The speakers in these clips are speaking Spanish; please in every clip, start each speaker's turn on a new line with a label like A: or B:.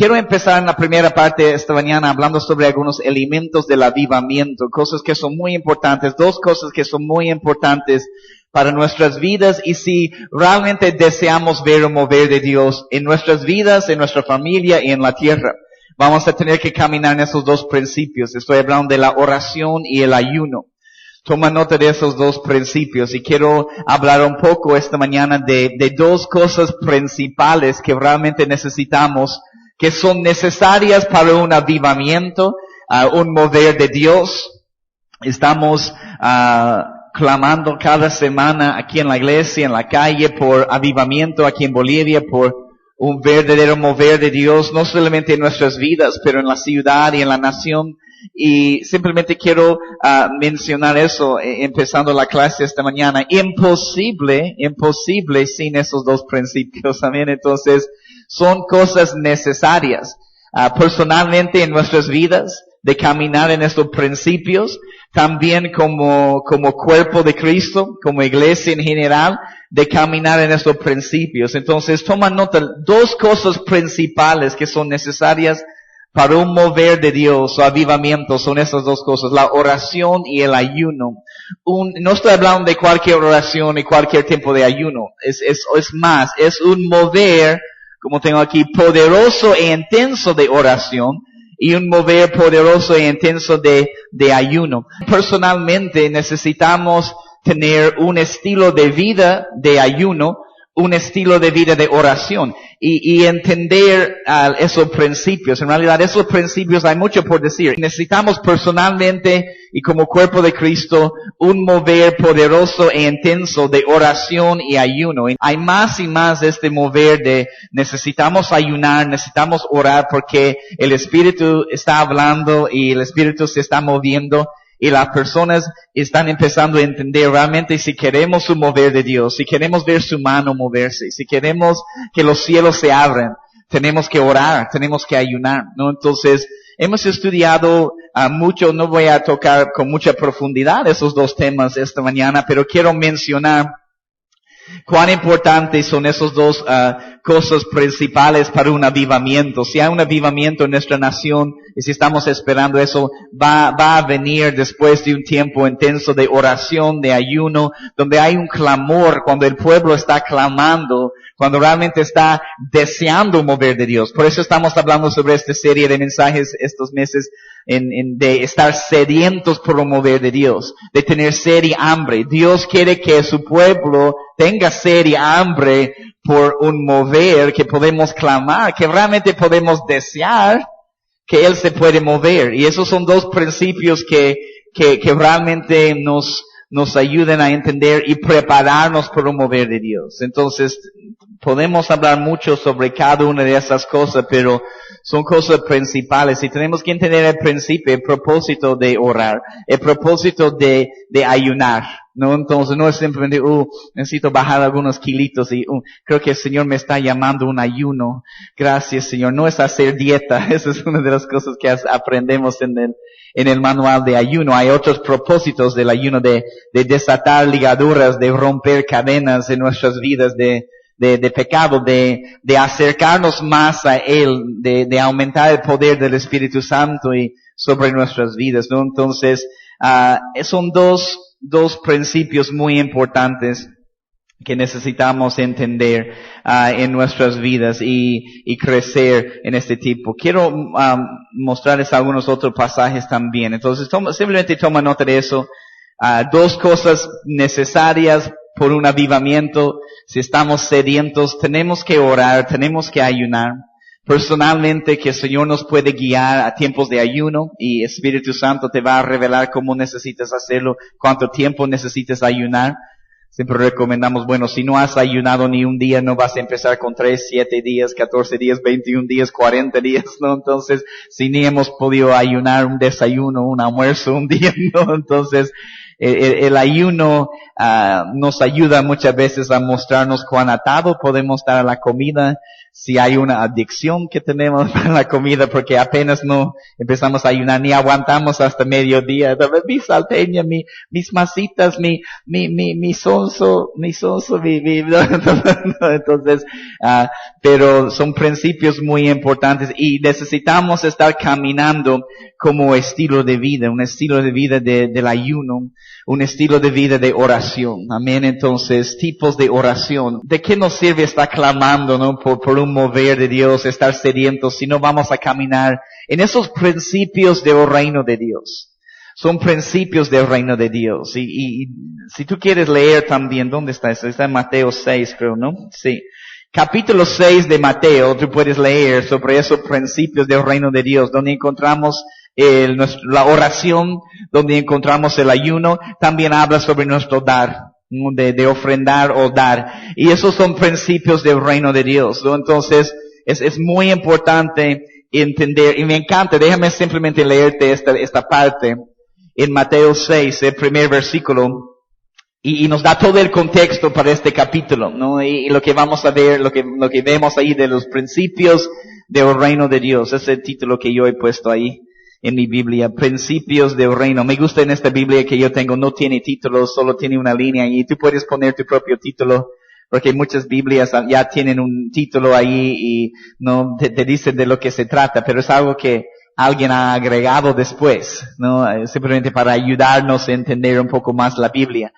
A: quiero empezar en la primera parte de esta mañana hablando sobre algunos elementos del avivamiento, cosas que son muy importantes, dos cosas que son muy importantes para nuestras vidas y si realmente deseamos ver un mover de Dios en nuestras vidas, en nuestra familia y en la tierra. Vamos a tener que caminar en esos dos principios. Estoy hablando de la oración y el ayuno. Toma nota de esos dos principios y quiero hablar un poco esta mañana de dos cosas principales que realmente necesitamos, que son necesarias para un avivamiento, un mover de Dios. Estamos clamando cada semana aquí en la iglesia, en la calle, por avivamiento aquí en Bolivia, por un verdadero mover de Dios, no solamente en nuestras vidas, pero en la ciudad y en la nación. Y simplemente quiero mencionar eso, empezando la clase esta mañana. Imposible sin esos dos principios. Amén. Entonces, son cosas necesarias. Personalmente en nuestras vidas, de caminar en estos principios, también como cuerpo de Cristo, como iglesia en general, de caminar en estos principios. Entonces, toma nota, dos cosas principales que son necesarias para un mover de Dios o avivamiento son esas dos cosas, la oración y el ayuno. No estoy hablando de cualquier oración y cualquier tiempo de ayuno. Es más, es un mover, como tengo aquí, poderoso e intenso de oración y un mover poderoso e intenso de ayuno. Personalmente necesitamos tener un estilo de vida de ayuno, un estilo de vida de oración y entender esos principios. En realidad esos principios hay mucho por decir. Necesitamos personalmente y como cuerpo de Cristo un mover poderoso e intenso de oración y ayuno. Y hay más y más de este mover de necesitamos ayunar, necesitamos orar porque el Espíritu está hablando y el Espíritu se está moviendo. Y las personas están empezando a entender realmente si queremos un mover de Dios, si queremos ver su mano moverse, si queremos que los cielos se abran, tenemos que orar, tenemos que ayunar, ¿no? Entonces, hemos estudiado mucho, no voy a tocar con mucha profundidad esos dos temas esta mañana, pero quiero mencionar cuán importantes son esos dos cosas principales para un avivamiento. Si hay un avivamiento en nuestra nación y si estamos esperando eso, va a venir después de un tiempo intenso de oración, de ayuno, donde hay un clamor, cuando el pueblo está clamando, cuando realmente está deseando un mover de Dios. Por eso estamos hablando sobre esta serie de mensajes estos meses de estar sedientos por un mover de Dios, de tener sed y hambre. Dios quiere que su pueblo tenga sed y hambre por un mover que podemos clamar, que realmente podemos desear que Él se puede mover. Y esos son dos principios que realmente nos ayuden a entender y prepararnos por un mover de Dios. Entonces, podemos hablar mucho sobre cada una de esas cosas, pero son cosas principales y tenemos que entender el principio, el propósito de orar, el propósito de ayunar, ¿no? Entonces no es simplemente, necesito bajar algunos kilitos y creo que el Señor me está llamando a un ayuno. Gracias, Señor. No es hacer dieta. Esa es una de las cosas que aprendemos en el manual de ayuno. Hay otros propósitos del ayuno de desatar ligaduras, de romper cadenas en nuestras vidas, de pecado, de acercarnos más a Él, de aumentar el poder del Espíritu Santo y sobre nuestras vidas, ¿no? Entonces, son dos principios muy importantes que necesitamos entender en nuestras vidas y crecer en este tipo. Quiero mostrarles algunos otros pasajes también. Entonces, simplemente toma nota de eso. Dos cosas necesarias por un avivamiento. Si estamos sedientos, tenemos que orar, tenemos que ayunar. Personalmente, que el Señor nos puede guiar a tiempos de ayuno y Espíritu Santo te va a revelar cómo necesitas hacerlo, cuánto tiempo necesitas ayunar. Siempre recomendamos, si no has ayunado ni un día, no vas a empezar con 3, 7 días, 14 días, 21 días, 40 días, ¿no? Entonces, si ni hemos podido ayunar un desayuno, un almuerzo, un día, ¿no? Entonces, el ayuno nos ayuda muchas veces a mostrarnos cuán atado podemos estar a la comida. si hay una adicción que tenemos para la comida, porque apenas no empezamos a ayunar, ni aguantamos hasta mediodía. Mi salteña, mis masitas, mi sonso, entonces, pero son principios muy importantes y necesitamos estar caminando como estilo de vida, un estilo de vida del ayuno, un estilo de vida de oración. Amén. Entonces, tipos de oración. ¿De qué nos sirve estar clamando, no? Por un mover de Dios, estar sedientos, si no vamos a caminar en esos principios del reino de Dios? Son principios del reino de Dios. Y si tú quieres leer también, ¿dónde está eso? Está en Mateo 6, creo, ¿no? Sí. Capítulo 6 de Mateo, tú puedes leer sobre esos principios del reino de Dios, donde encontramos la oración, donde encontramos el ayuno. También habla sobre nuestro dar, de ofrendar o dar. Y esos son principios del reino de Dios, ¿no? Entonces, es muy importante entender, y me encanta, déjame simplemente leerte esta parte, en Mateo 6, el primer versículo, y nos da todo el contexto para este capítulo, ¿no? Y lo que vamos a ver, lo que vemos ahí de los principios del reino de Dios, es el título que yo he puesto ahí en mi Biblia, principios del reino. Me gusta en esta Biblia que yo tengo, no tiene título, solo tiene una línea, y tú puedes poner tu propio título, porque muchas Biblias ya tienen un título ahí y no te dicen de lo que se trata, pero es algo que alguien ha agregado después, ¿no? Simplemente para ayudarnos a entender un poco más la Biblia.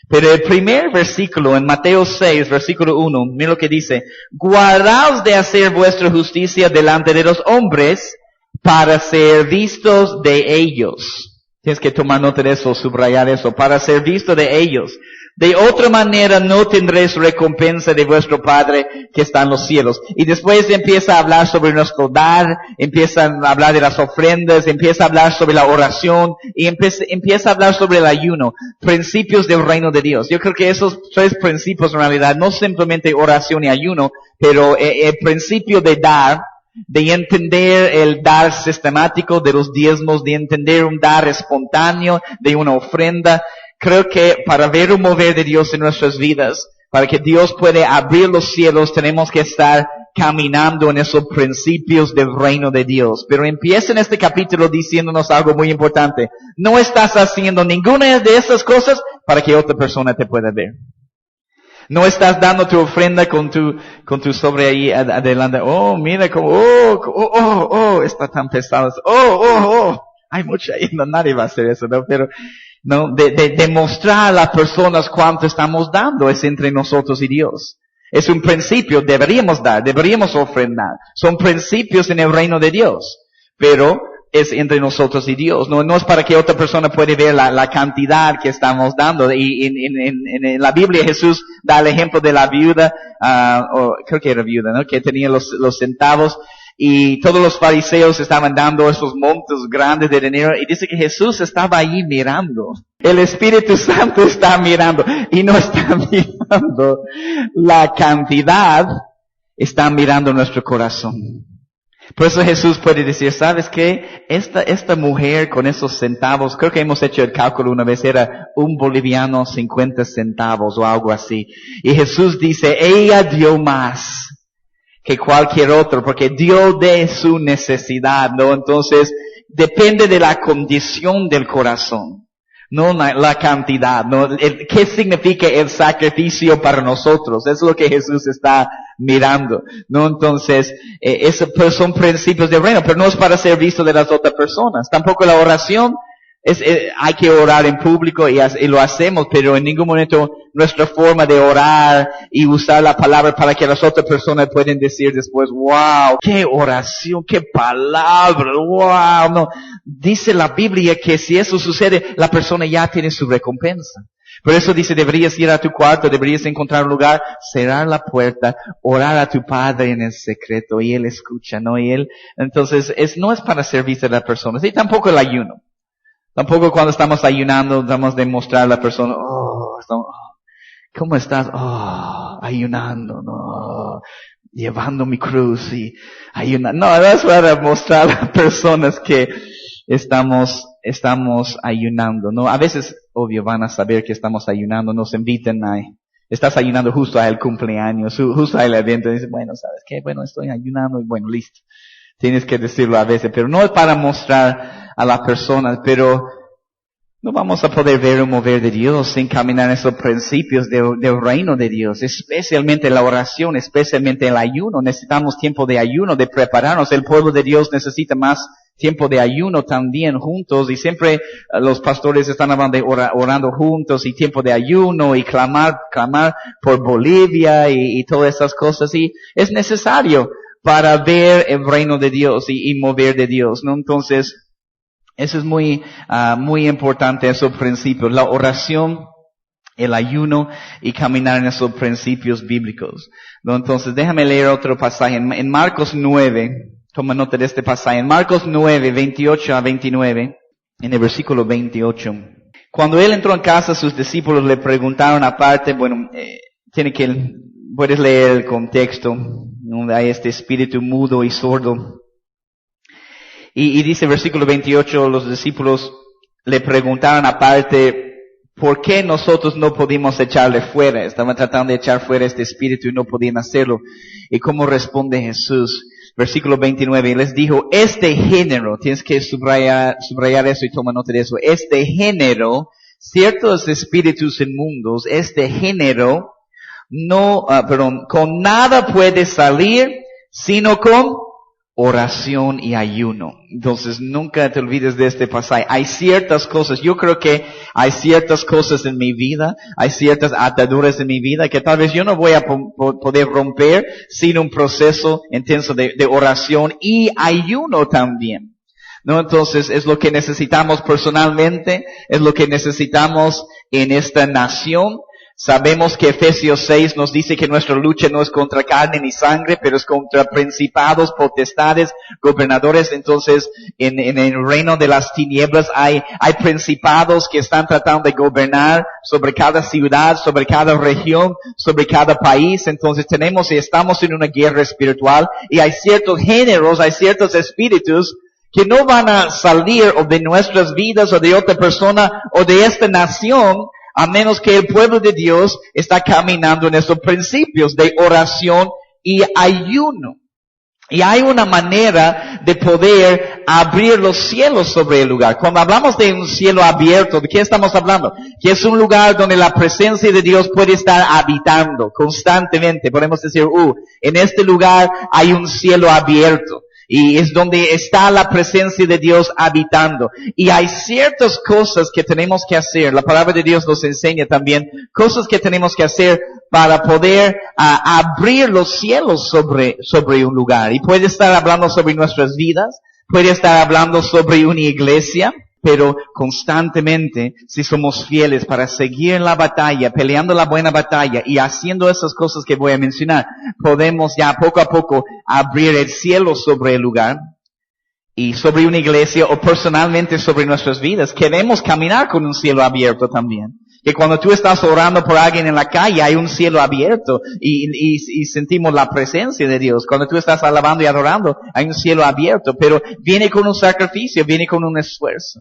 A: Pero el primer versículo en Mateo 6, versículo 1, mira lo que dice: guardaos de hacer vuestra justicia delante de los hombres para ser vistos de ellos. Tienes que tomar nota de eso, subrayar eso, para ser visto de ellos. De otra manera no tendréis recompensa de vuestro Padre que está en los cielos. Y después empieza a hablar sobre nuestro dar, empieza a hablar de las ofrendas, empieza a hablar sobre la oración, y empieza a hablar sobre el ayuno, principios del reino de Dios. Yo creo que esos tres principios en realidad, no simplemente oración y ayuno, pero el principio de dar, de entender el dar sistemático de los diezmos, de entender un dar espontáneo, de una ofrenda. Creo que para ver un mover de Dios en nuestras vidas, para que Dios pueda abrir los cielos, tenemos que estar caminando en esos principios del reino de Dios. Pero empieza en este capítulo diciéndonos algo muy importante. No estás haciendo ninguna de esas cosas para que otra persona te pueda ver. No estás dando tu ofrenda con tu sobre ahí adelante. Oh, mira cómo, está tan pesado. Hay mucho ahí, no, nadie va a hacer eso, ¿no? Pero, no, de mostrar a las personas cuánto estamos dando es entre nosotros y Dios. Es un principio, deberíamos dar, deberíamos ofrendar. Son principios en el reino de Dios. Pero es entre nosotros y Dios. No es para que otra persona pueda ver la cantidad que estamos dando. Y en la Biblia Jesús da el ejemplo de la viuda, creo que era viuda, ¿no? Que tenía los centavos. Y todos los fariseos estaban dando esos montos grandes de dinero. Y dice que Jesús estaba ahí mirando. El Espíritu Santo está mirando. Y no está mirando la cantidad, está mirando nuestro corazón. Por eso Jesús puede decir, ¿sabes qué? Esta mujer con esos centavos, creo que hemos hecho el cálculo una vez, era un boliviano 50 centavos o algo así. Y Jesús dice, ella dio más que cualquier otro, porque dio de su necesidad, ¿no? Entonces, depende de la condición del corazón, no la cantidad, ¿no? ¿Qué significa el sacrificio para nosotros? Es lo que Jesús está mirando, ¿no? Entonces, pues son principios del reino, pero no es para ser visto de las otras personas. Tampoco la oración hay que orar en público y lo hacemos, pero en ningún momento nuestra forma de orar y usar la palabra para que las otras personas puedan decir después, wow, qué oración, qué palabra, wow, no. Dice la Biblia que si eso sucede, la persona ya tiene su recompensa. Por eso dice, deberías ir a tu cuarto, deberías encontrar un lugar, cerrar la puerta, orar a tu Padre en el secreto, y Él escucha, ¿no? Y Él, entonces, no es para servir a las personas, y tampoco el ayuno. Tampoco cuando estamos ayunando, damos de mostrar a la persona, ¿cómo estás? Ayunando, no, llevando mi cruz y ayunando. No, es para mostrar a las personas que estamos ayunando, ¿no? A veces, obvio, van a saber que estamos ayunando, nos invitan a Estás ayunando justo al cumpleaños, justo al evento. Y dices, bueno, ¿sabes qué? Bueno, estoy ayunando y bueno, listo. Tienes que decirlo a veces, pero no es para mostrar a las personas, pero no vamos a poder ver un mover de Dios sin caminar en esos principios del reino de Dios, especialmente la oración, especialmente el ayuno. Necesitamos tiempo de ayuno, de prepararnos. El pueblo de Dios necesita más tiempo de ayuno también juntos, y siempre los pastores están hablando de orando juntos y tiempo de ayuno y clamar por Bolivia y todas esas cosas, y es necesario para ver el reino de Dios y mover de Dios, ¿no? Entonces, eso es muy importante, esos principios, la oración, el ayuno y caminar en esos principios bíblicos, ¿no? Entonces, déjame leer otro pasaje. En Marcos 9, toma nota de este pasaje. En Marcos 9, 28 a 29, en el versículo 28. Cuando él entró en casa, sus discípulos le preguntaron aparte, puedes leer el contexto, donde hay este espíritu mudo y sordo. Y dice versículo 28, los discípulos le preguntaron aparte, ¿por qué nosotros no pudimos echarle fuera? Estaban tratando de echar fuera este espíritu y no podían hacerlo. ¿Y cómo responde Jesús? Versículo 29, y les dijo, este género, tienes que subrayar eso y toma nota de eso, este género, ciertos espíritus inmundos, este género, con nada puede salir, sino con oración y ayuno. Entonces, nunca te olvides de este pasaje. Hay ciertas cosas, yo creo que hay ciertas cosas en mi vida, hay ciertas ataduras en mi vida que tal vez yo no voy a poder romper sin un proceso intenso de oración y ayuno también, ¿no? Entonces, es lo que necesitamos personalmente, es lo que necesitamos en esta nación. Sabemos que Efesios 6 nos dice que nuestra lucha no es contra carne ni sangre, pero es contra principados, potestades, gobernadores. Entonces, en el reino de las tinieblas hay principados que están tratando de gobernar sobre cada ciudad, sobre cada región, sobre cada país. Entonces estamos en una guerra espiritual, y hay ciertos géneros, hay ciertos espíritus que no van a salir o de nuestras vidas o de otra persona o de esta nación, a menos que el pueblo de Dios está caminando en esos principios de oración y ayuno. Y hay una manera de poder abrir los cielos sobre el lugar. Cuando hablamos de un cielo abierto, ¿de qué estamos hablando? Que es un lugar donde la presencia de Dios puede estar habitando constantemente. Podemos decir, en este lugar hay un cielo abierto. Y es donde está la presencia de Dios habitando. Y hay ciertas cosas que tenemos que hacer. La palabra de Dios nos enseña también cosas que tenemos que hacer para poder abrir los cielos sobre un lugar. Y puede estar hablando sobre nuestras vidas, puede estar hablando sobre una iglesia, pero constantemente, si somos fieles para seguir en la batalla, peleando la buena batalla y haciendo esas cosas que voy a mencionar, podemos ya poco a poco abrir el cielo sobre el lugar y sobre una iglesia, o personalmente sobre nuestras vidas. Queremos caminar con un cielo abierto también. Que cuando tú estás orando por alguien en la calle, hay un cielo abierto y sentimos la presencia de Dios. Cuando tú estás alabando y adorando, hay un cielo abierto, pero viene con un sacrificio, viene con un esfuerzo.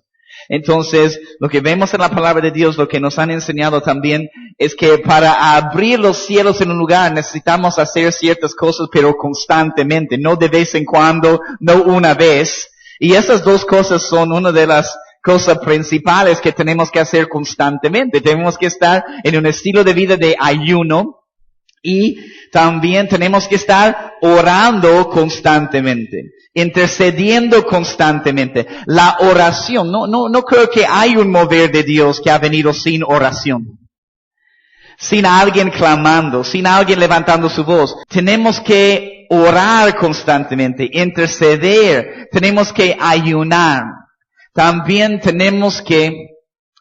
A: Entonces, lo que vemos en la palabra de Dios, lo que nos han enseñado también, es que para abrir los cielos en un lugar necesitamos hacer ciertas cosas, pero constantemente, no de vez en cuando, no una vez. Y esas dos cosas son una de las cosas principales que tenemos que hacer constantemente. Tenemos que estar en un estilo de vida de ayuno, y también tenemos que estar orando constantemente, intercediendo constantemente. La oración, no creo que hay un mover de Dios que ha venido sin oración. Sin alguien clamando, sin alguien levantando su voz. Tenemos que orar constantemente, interceder, tenemos que ayunar. También tenemos que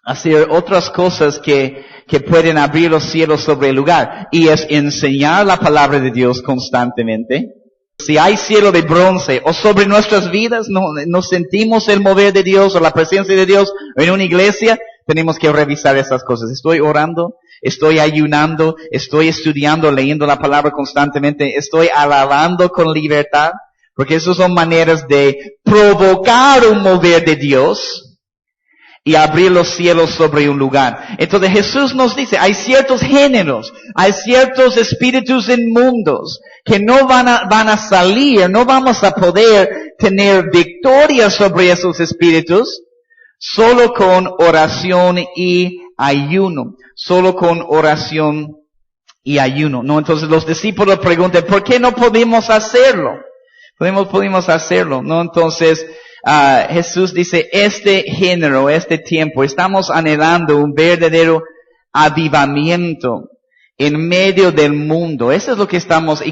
A: hacer otras cosas que pueden abrir los cielos sobre el lugar. Y es enseñar la palabra de Dios constantemente. Si hay cielo de bronce o sobre nuestras vidas, no sentimos el mover de Dios o la presencia de Dios en una iglesia, tenemos que revisar esas cosas. Estoy orando, estoy ayunando, estoy estudiando, leyendo la palabra constantemente, estoy alabando con libertad, porque esas son maneras de provocar un mover de Dios. y abrir los cielos sobre un lugar. Entonces Jesús nos dice, hay ciertos géneros, hay ciertos espíritus inmundos que no van a salir, no vamos a poder tener victoria sobre esos espíritus solo con oración y ayuno, solo con oración y ayuno, ¿no? Entonces los discípulos preguntan, ¿por qué no podemos hacerlo? Podemos hacerlo, ¿no? Entonces, Jesús dice, este género, este tiempo, estamos anhelando un verdadero avivamiento en medio del mundo. Eso es lo que estamos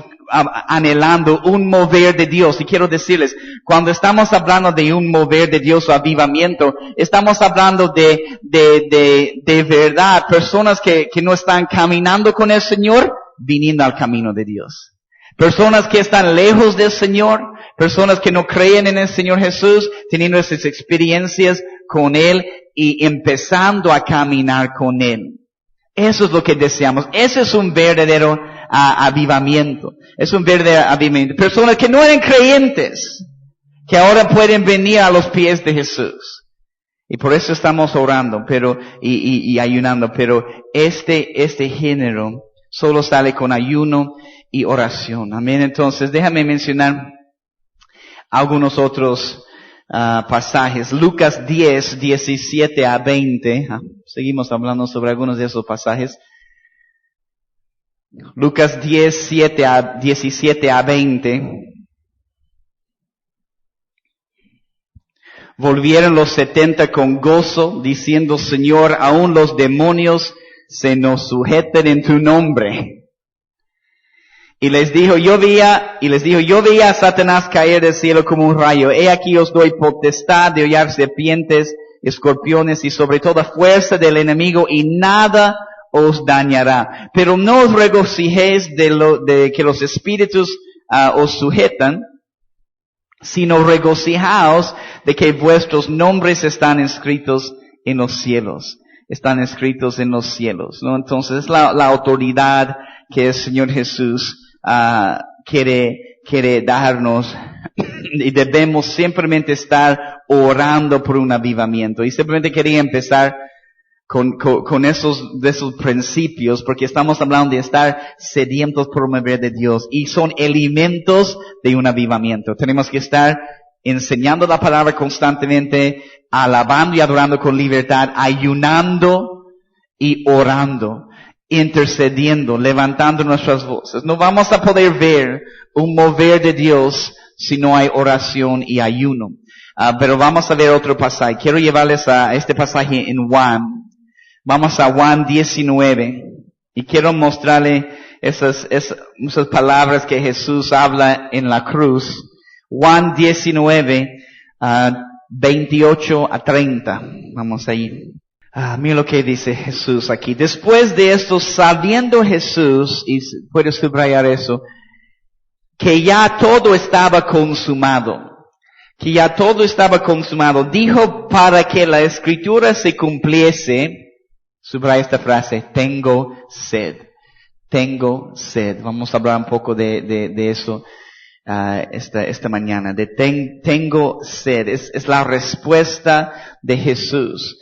A: anhelando, un mover de Dios. Y quiero decirles, cuando estamos hablando de un mover de Dios o avivamiento, estamos hablando de verdad, personas que no están caminando con el Señor, viniendo al camino de Dios. Personas que están lejos del Señor, personas que no creen en el Señor Jesús, teniendo esas experiencias con Él y empezando a caminar con Él. Eso es lo que deseamos. Eso es un verdadero avivamiento. Es un verdadero avivamiento. Personas que no eran creyentes, que ahora pueden venir a los pies de Jesús. Y por eso estamos orando, y ayunando. Pero este género solo sale con ayuno y oración. Amén. Entonces, déjame mencionar algunos otros pasajes. Lucas 10, 17 a 20. Seguimos hablando sobre algunos de esos pasajes. Lucas 10, 17 a 20. Volvieron los 70 con gozo, diciendo, Señor, aún los demonios se nos sujeten en tu nombre. Y les dijo, yo veía a Satanás caer del cielo como un rayo. He aquí os doy potestad de hollar serpientes, escorpiones y sobre toda fuerza del enemigo, y nada os dañará. Pero no os regocijéis de que los espíritus os sujetan, sino regocijaos de que vuestros nombres están escritos en los cielos. Están escritos en los cielos, ¿no? Entonces es la autoridad que el Señor Jesús quiere darnos, y debemos simplemente estar orando por un avivamiento. Y simplemente quería empezar con esos principios, porque estamos hablando de estar sedientos por un mover de Dios, y son elementos de un avivamiento. Tenemos que estar enseñando la palabra constantemente, alabando y adorando con libertad, ayunando y orando, intercediendo, levantando nuestras voces. No vamos a poder ver un mover de Dios si no hay oración y ayuno. Pero vamos a ver otro pasaje. Quiero llevarles a este pasaje en Juan. Vamos a Juan 19. Y quiero mostrarle esas palabras que Jesús habla en la cruz. Juan 19, 28 a 30. Vamos a ir. Mira lo que dice Jesús aquí. Después de esto, sabiendo Jesús, y puedes subrayar eso, que ya todo estaba consumado. Dijo para que la escritura se cumpliese, subraya esta frase, tengo sed. Vamos a hablar un poco de eso esta mañana. Tengo sed. Es la respuesta de Jesús.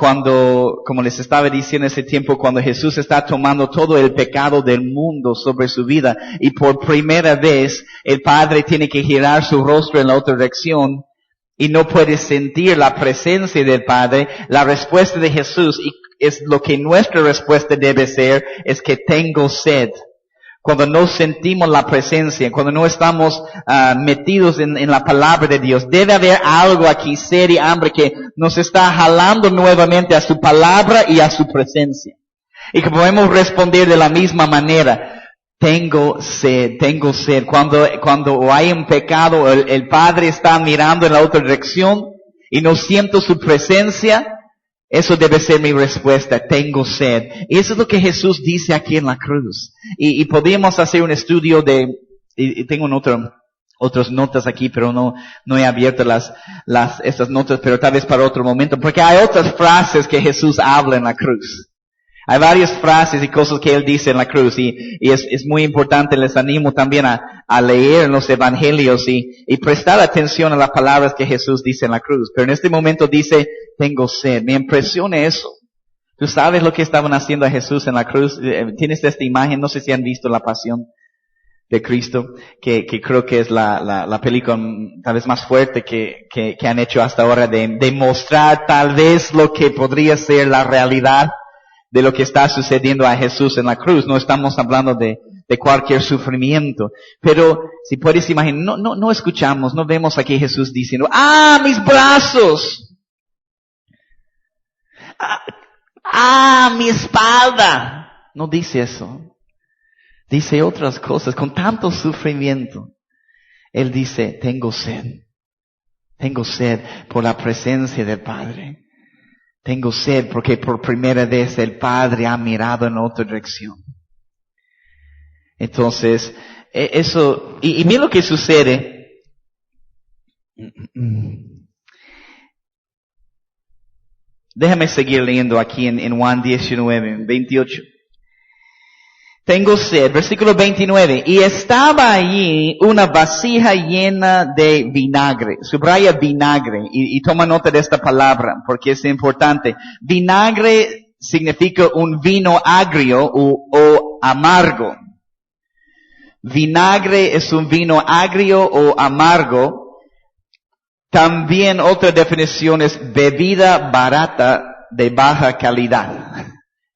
A: Como les estaba diciendo ese tiempo, cuando Jesús está tomando todo el pecado del mundo sobre su vida, y por primera vez el Padre tiene que girar su rostro en la otra dirección, y no puede sentir la presencia del Padre, la respuesta de Jesús, y es lo que nuestra respuesta debe ser, es que tengo sed. Cuando no sentimos la presencia, cuando no estamos metidos en la palabra de Dios, debe haber algo aquí, sed y hambre, que nos está jalando nuevamente a su palabra y a su presencia. Y que podemos responder de la misma manera. Tengo sed. Cuando hay un pecado, el Padre está mirando en la otra dirección y no siento su presencia, eso debe ser mi respuesta. Tengo sed. Y eso es lo que Jesús dice aquí en la cruz. Y podríamos hacer un estudio y tengo otras notas aquí, pero no he abierto estas notas, pero tal vez para otro momento, porque hay otras frases que Jesús habla en la cruz. Hay varias frases y cosas que Él dice en la cruz, y es muy importante. Les animo también a leer en los evangelios y prestar atención a las palabras que Jesús dice en la cruz. Pero en este momento dice, tengo sed. Me impresiona eso. ¿Tú sabes lo que estaban haciendo a Jesús en la cruz? ¿Tienes esta imagen? No sé si han visto La Pasión de Cristo, que creo que es la película tal vez más fuerte que han hecho hasta ahora de mostrar tal vez lo que podría ser la realidad de lo que está sucediendo a Jesús en la cruz. No estamos hablando de cualquier sufrimiento. Pero si puedes imaginar, no escuchamos, no vemos aquí Jesús diciendo, ¡ah, mis brazos! ¡Ah, mi espalda! No dice eso. Dice otras cosas. Con tanto sufrimiento, Él dice, tengo sed. Tengo sed por la presencia del Padre. Tengo sed porque por primera vez el Padre ha mirado en otra dirección. Entonces, eso, y mira lo que sucede. Déjame seguir leyendo aquí en Juan 19, 28. Tengo sed, versículo 29. Y estaba allí una vasija llena de vinagre. Subraya vinagre y toma nota de esta palabra porque es importante. Vinagre significa un vino agrio o amargo. Vinagre es un vino agrio o amargo. También otra definición es bebida barata de baja calidad.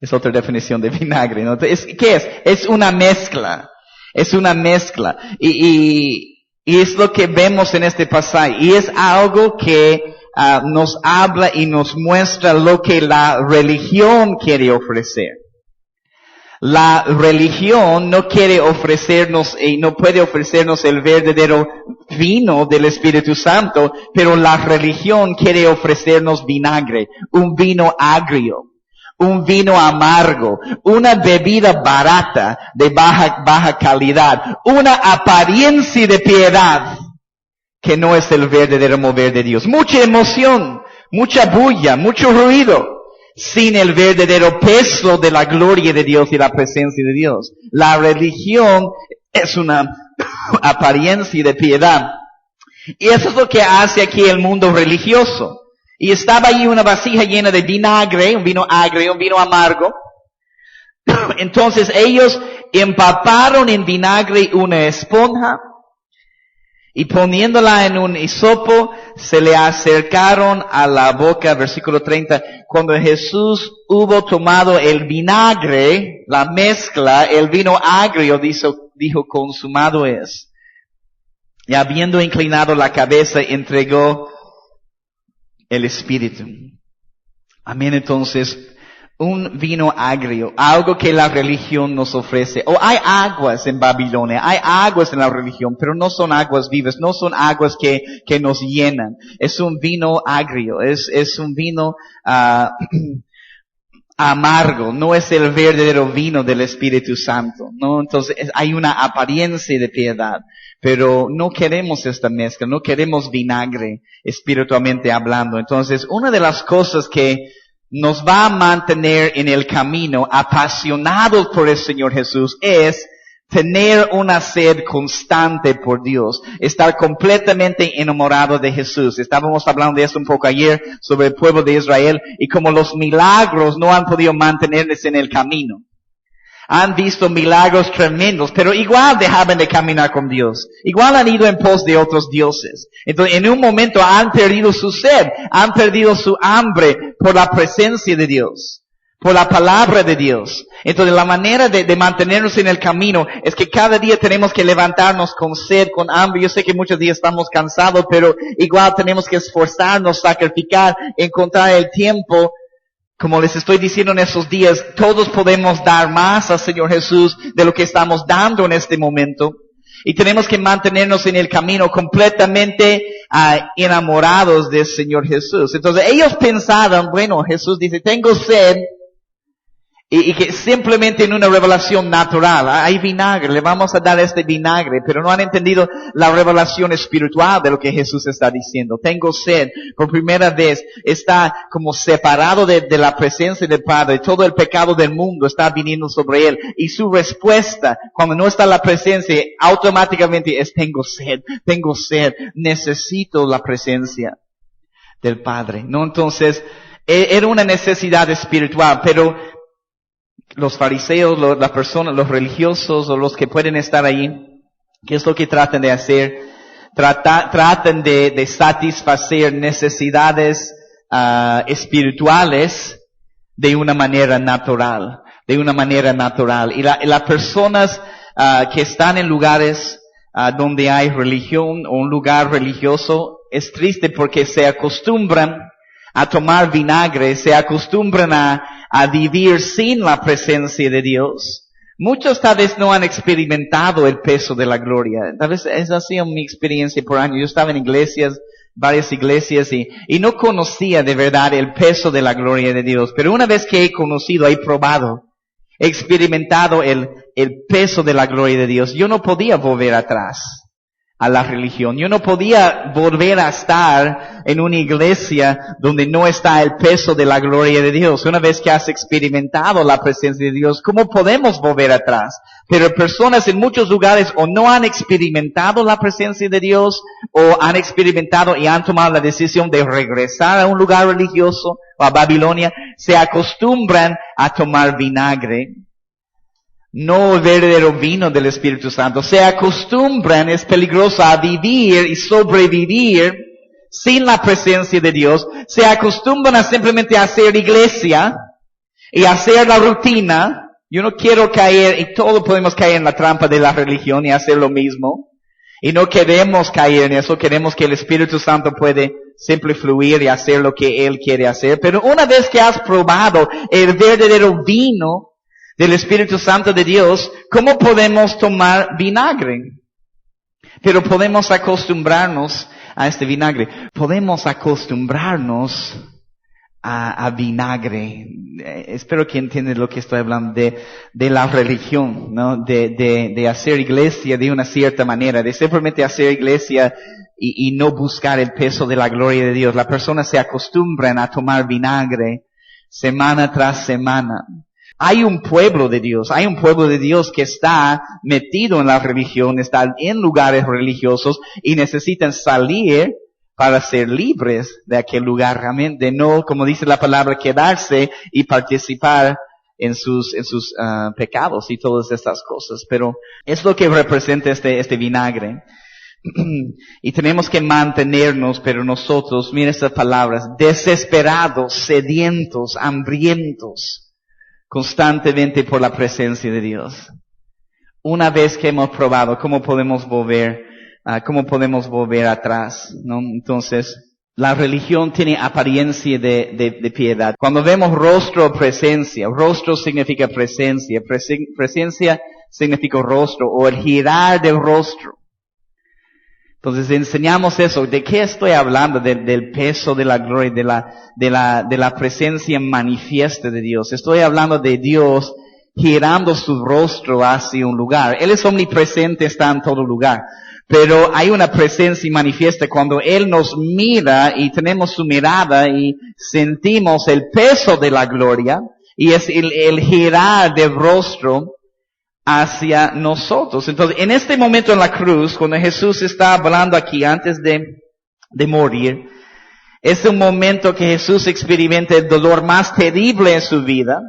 A: Es otra definición de vinagre, ¿no? ¿Qué es? Es una mezcla. Es una mezcla. Y es lo que vemos en este pasaje. Y es algo que nos habla y nos muestra lo que la religión quiere ofrecer. La religión no quiere ofrecernos y no puede ofrecernos el verdadero vino del Espíritu Santo, pero la religión quiere ofrecernos vinagre, un vino agrio, un vino amargo, una bebida barata de baja calidad, una apariencia de piedad que no es el verdadero mover de Dios. Mucha emoción, mucha bulla, mucho ruido, sin el verdadero peso de la gloria de Dios y la presencia de Dios. La religión es una apariencia de piedad. Y eso es lo que hace aquí el mundo religioso. Y estaba allí una vasija llena de vinagre, un vino agrio, un vino amargo. Entonces ellos empaparon en vinagre una esponja y poniéndola en un hisopo se le acercaron a la boca, versículo 30. Cuando Jesús hubo tomado el vinagre, la mezcla, el vino agrio, dijo, consumado es. Y habiendo inclinado la cabeza, entregó el Espíritu. Amén. Entonces, un vino agrio, algo que la religión nos ofrece. Hay aguas en Babilonia, hay aguas en la religión, pero no son aguas vivas, no son aguas que nos llenan. Es un vino agrio, es un vino amargo, no es el verdadero vino del Espíritu Santo, ¿no? Entonces hay una apariencia de piedad, pero no queremos esta mezcla, no queremos vinagre espiritualmente hablando. Entonces, una de las cosas que nos va a mantener en el camino apasionados por el Señor Jesús es tener una sed constante por Dios, estar completamente enamorado de Jesús. Estábamos hablando de eso un poco ayer sobre el pueblo de Israel y como los milagros no han podido mantenerles en el camino. Han visto milagros tremendos, pero igual dejaban de caminar con Dios. Igual han ido en pos de otros dioses. Entonces, en un momento han perdido su sed, han perdido su hambre por la presencia de Dios, por la palabra de Dios. Entonces, la manera de mantenernos en el camino es que cada día tenemos que levantarnos con sed, con hambre. Yo sé que muchos días estamos cansados, pero igual tenemos que esforzarnos, sacrificar, encontrar el tiempo. Como les estoy diciendo en esos días, todos podemos dar más al Señor Jesús de lo que estamos dando en este momento. Y tenemos que mantenernos en el camino completamente enamorados del Señor Jesús. Entonces ellos pensaban, bueno, Jesús dice, tengo sed. Y que simplemente en una revelación natural, hay vinagre, le vamos a dar este vinagre, pero no han entendido la revelación espiritual de lo que Jesús está diciendo. Tengo sed, por primera vez está como separado de la presencia del Padre, todo el pecado del mundo está viniendo sobre él, y su respuesta, cuando no está la presencia, automáticamente es tengo sed, necesito la presencia. del Padre, ¿no? Entonces, era una necesidad espiritual, pero los fariseos, las personas, los religiosos o los que pueden estar ahí, ¿qué es lo que tratan de hacer? Tratan de satisfacer necesidades espirituales de una manera natural. Y las personas que están en lugares donde hay religión o un lugar religioso, es triste porque se acostumbran a tomar vinagre, se acostumbran a vivir sin la presencia de Dios. Muchos tal vez no han experimentado el peso de la gloria. Tal vez es así en mi experiencia por años. Yo estaba en iglesias, varias iglesias, y no conocía de verdad el peso de la gloria de Dios. Pero una vez que he conocido, he probado, he experimentado el peso de la gloria de Dios, yo no podía volver atrás a la religión. Yo no podía volver a estar en una iglesia donde no está el peso de la gloria de Dios. Una vez que has experimentado la presencia de Dios, ¿cómo podemos volver atrás? Pero personas en muchos lugares o no han experimentado la presencia de Dios, o han experimentado y han tomado la decisión de regresar a un lugar religioso o a Babilonia, se acostumbran a tomar vinagre, no el verdadero vino del Espíritu Santo. Se acostumbran, es peligroso, a vivir y sobrevivir sin la presencia de Dios. Se acostumbran a simplemente hacer iglesia y hacer la rutina. Yo no quiero caer, y todos podemos caer en la trampa de la religión y hacer lo mismo. Y no queremos caer en eso, queremos que el Espíritu Santo puede siempre fluir y hacer lo que Él quiere hacer. Pero una vez que has probado el verdadero vino del Espíritu Santo de Dios, ¿cómo podemos tomar vinagre? Pero podemos acostumbrarnos a este vinagre. Podemos acostumbrarnos a vinagre. Espero que entiendan lo que estoy hablando de la religión, ¿no? De hacer iglesia de una cierta manera, de simplemente hacer iglesia y no buscar el peso de la gloria de Dios. Las personas se acostumbran a tomar vinagre semana tras semana. Hay un pueblo de Dios que está metido en la religión, está en lugares religiosos y necesitan salir para ser libres de aquel lugar, amén, de no, como dice la palabra, quedarse y participar en sus pecados y todas estas cosas. Pero es lo que representa este vinagre. Y tenemos que mantenernos, pero nosotros, miren estas palabras, desesperados, sedientos, hambrientos, constantemente por la presencia de Dios. Una vez que hemos probado, ¿cómo podemos volver atrás? ¿No? Entonces, la religión tiene apariencia de piedad. Cuando vemos rostro o presencia, rostro significa presencia, presencia significa rostro o el girar del rostro. Entonces enseñamos eso. ¿De qué estoy hablando? Del peso de la gloria, de la presencia manifiesta de Dios. Estoy hablando de Dios girando su rostro hacia un lugar. Él es omnipresente, está en todo lugar. Pero hay una presencia manifiesta cuando Él nos mira y tenemos su mirada y sentimos el peso de la gloria. Y es el girar del rostro hacia nosotros. Entonces, en este momento en la cruz, cuando Jesús está hablando aquí antes de morir, es un momento que Jesús experimenta el dolor más terrible en su vida.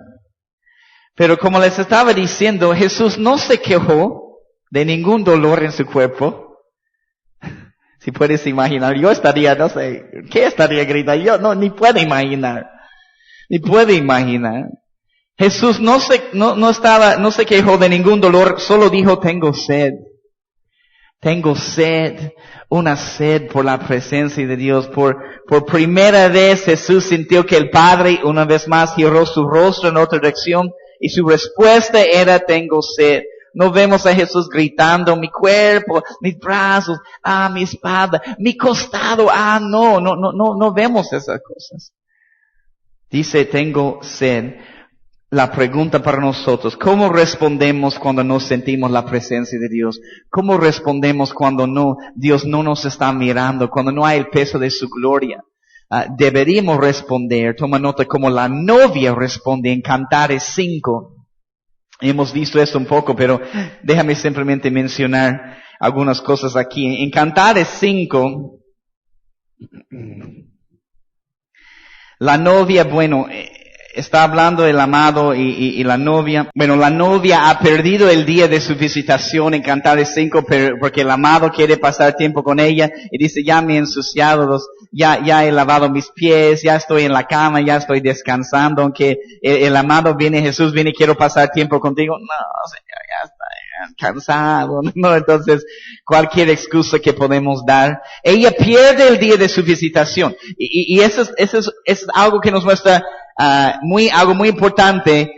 A: Pero como les estaba diciendo, Jesús no se quejó de ningún dolor en su cuerpo. Si puedes imaginar, yo estaría, no sé, ¿qué estaría gritando? Yo ni puedo imaginar. Jesús no se quejó de ningún dolor, solo dijo, tengo sed, una sed por la presencia de Dios. Por primera vez Jesús sintió que el Padre una vez más giró su rostro en otra dirección y su respuesta era, tengo sed. No vemos a Jesús gritando, mi cuerpo, mis brazos, mi espalda, mi costado, no vemos esas cosas. Dice, tengo sed. La pregunta para nosotros, ¿cómo respondemos cuando no sentimos la presencia de Dios? ¿Cómo respondemos cuando Dios no nos está mirando, cuando no hay el peso de su gloria? Deberíamos responder, toma nota, como la novia responde en Cantares 5. Hemos visto esto un poco, pero déjame simplemente mencionar algunas cosas aquí. En Cantares 5, La novia, bueno, está hablando el amado y la novia. Bueno, la novia ha perdido el día de su visitación en Cantares 5 porque el amado quiere pasar tiempo con ella y dice, ya me he ensuciado, ya he lavado mis pies, ya estoy en la cama, ya estoy descansando, aunque el amado viene, Jesús viene, quiero pasar tiempo contigo. No, Señor, ya está cansado, no, entonces cualquier excusa que podemos dar. Ella pierde el día de su visitación y eso es algo que nos muestra algo muy importante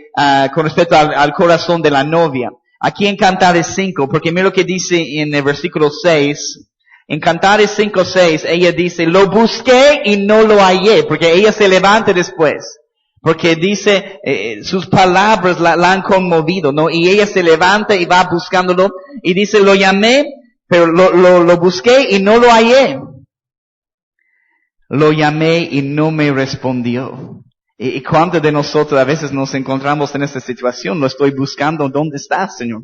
A: con respecto al corazón de la novia. Aquí en Cantares 5, porque mira lo que dice en el versículo 6. En Cantares 5:6, ella dice, lo busqué y no lo hallé, porque ella se levanta después. Porque dice, sus palabras la han conmovido, ¿no? Y ella se levanta y va buscándolo, y dice, lo llamé, pero lo busqué y no lo hallé. Lo llamé y no me respondió. ¿Y cuántos de nosotros a veces nos encontramos en esta situación? Lo estoy buscando, ¿dónde estás, Señor?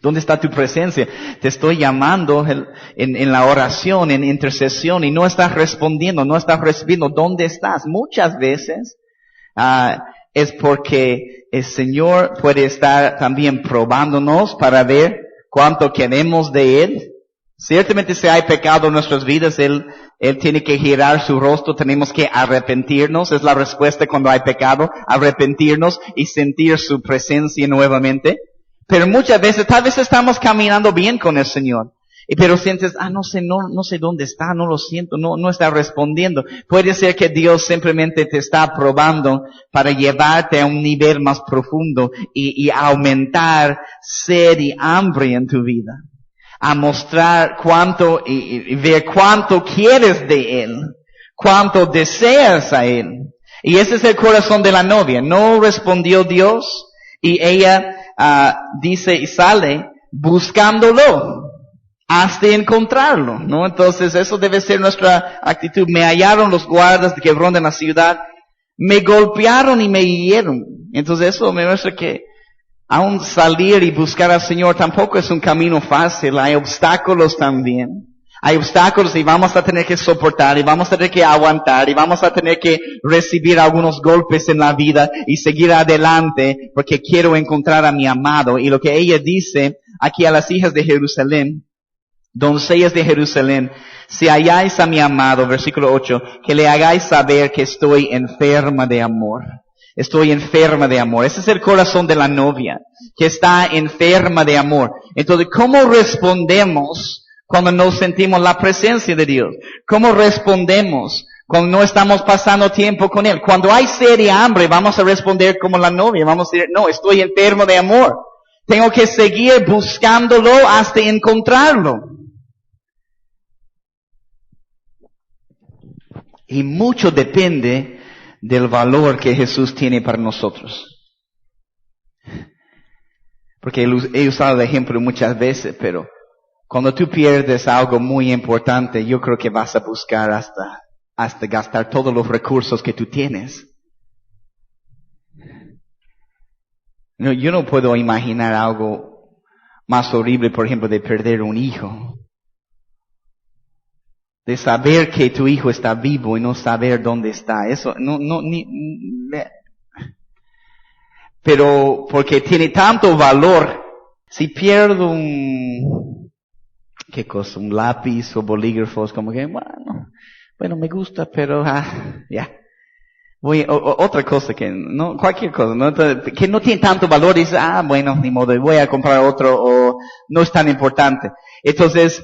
A: ¿Dónde está tu presencia? Te estoy llamando en la oración, en intercesión, y no estás respondiendo, no estás recibiendo. ¿Dónde estás? Muchas veces es porque el Señor puede estar también probándonos para ver cuánto queremos de Él. Ciertamente si hay pecado en nuestras vidas, Él tiene que girar su rostro, tenemos que arrepentirnos, es la respuesta cuando hay pecado, arrepentirnos y sentir su presencia nuevamente. Pero muchas veces, tal vez estamos caminando bien con el Señor, pero sientes, no sé dónde está, no lo siento, no está respondiendo. Puede ser que Dios simplemente te está probando para llevarte a un nivel más profundo y aumentar sed y hambre en tu vida. A mostrar cuánto y ver cuánto quieres de Él, cuánto deseas a Él. Y ese es el corazón de la novia. No respondió Dios y ella dice y sale buscándolo hasta encontrarlo, ¿no? Entonces eso debe ser nuestra actitud. Me hallaron los guardas que rondan la ciudad, me golpearon y me hirieron. Entonces eso me muestra que aún salir y buscar al Señor tampoco es un camino fácil. Hay obstáculos también. Hay obstáculos y vamos a tener que soportar y vamos a tener que aguantar y vamos a tener que recibir algunos golpes en la vida y seguir adelante porque quiero encontrar a mi amado. Y lo que ella dice aquí a las hijas de Jerusalén, doncellas de Jerusalén, si halláis a mi amado, versículo 8, que le hagáis saber que estoy enferma de amor. Estoy enferma de amor. Ese es el corazón de la novia, que está enferma de amor. Entonces, ¿cómo respondemos cuando no sentimos la presencia de Dios? ¿Cómo respondemos cuando no estamos pasando tiempo con Él? Cuando hay sed y hambre, vamos a responder como la novia. Vamos a decir, no, estoy enfermo de amor. Tengo que seguir buscándolo hasta encontrarlo. Y mucho depende del valor que Jesús tiene para nosotros. Porque he usado el ejemplo muchas veces, pero cuando tú pierdes algo muy importante, yo creo que vas a buscar hasta gastar todos los recursos que tú tienes. No, yo no puedo imaginar algo más horrible, por ejemplo, de perder un hijo. De saber que tu hijo está vivo y no saber dónde está. Eso, pero porque tiene tanto valor, si pierdo un lápiz o bolígrafos, como que, bueno, me gusta, pero, ya. Otra cosa cualquier cosa, ¿no? Que no tiene tanto valor, dice, bueno, ni modo, voy a comprar otro, o no es tan importante. Entonces,